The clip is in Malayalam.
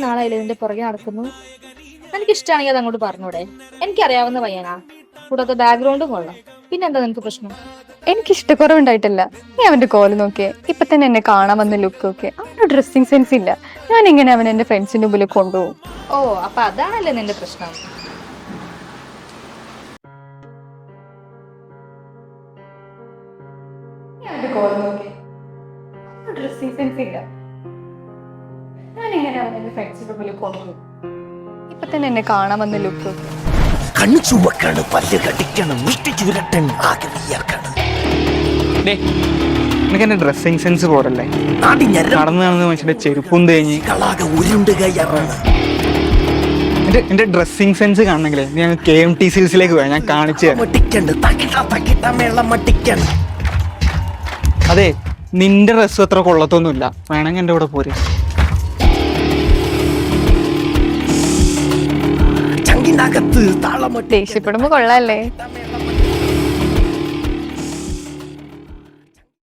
നാളായില്ലേ ഇതിന്റെ പുറകെ നടക്കുന്നു. എനിക്കിഷ്ടമാണെങ്കിൽ അത് അങ്ങോട്ട് പറഞ്ഞൂടെ? എനിക്കറിയാവുന്ന പയ്യനാ, കൂടാതെ ബാക്ക്ഗ്രൗണ്ടും കൊള്ളാം. പിന്നെന്താ നിനക്ക് പ്രശ്നം? എനിക്ക് ഇഷ്ടക്കുറവുണ്ടായിട്ടില്ല. നീ അവന്റെ കോല് നോക്കിയേ, ഇപ്പൊ തന്നെ എന്നെ കാണാൻ വന്ന ലുക്ക് ഒക്കെ. അവന്റെ ഡ്രസ്സിങ് സെൻസ് ഇല്ല. ഞാൻ ഇങ്ങനെ അവൻ എന്റെ ഫ്രണ്ട്സിന്റെ മുമ്പിൽ കൊണ്ടുപോകും. ഓ, അപ്പൊ അതാണല്ലേ നിന്റെ പ്രശ്നം? ഡ്രസ്സിങ് സെൻസ് ഇല്ല. ഞാൻ ഇങ്ങനെ അവൻ എന്റെ ഫ്രണ്ട്സിന്റെ മുമ്പിൽ കൊണ്ടുപോകും. ഇപ്പൊ തന്നെ എന്നെ കാണാൻ വന്ന ലുക്ക് ഒക്കെ. കണ്ണു ചുവക്കാണ്, പല്ല് കടിക്കണം, മുഷ്ടി ചുരട്ടൻ, ആകെ വിയർക്കണം. എനിക്ക് എന്റെ ഡ്രസ്സിങ് സെൻസ് പോരല്ലേ? നടന്നു നടന്ന് മനുഷ്യന്റെ ചെരുപ്പും തേഞ്ഞ് എന്റെ ഡ്രസ്സിങ് സെൻസ് കാണണമെങ്കിലേ ഞാൻ KMTCയിലേക്ക് പോയാ ഞാൻ കാണിച്ചു തരാം. അതെ, നിന്റെ ഡ്രസ്സും അത്ര കൊള്ളത്തൊന്നുമില്ല. വേണമെങ്കിൽ എന്റെ കൂടെ പോരെ. ദേഷ്യപ്പെടുമ്പോ കൊള്ളാല്ലേ?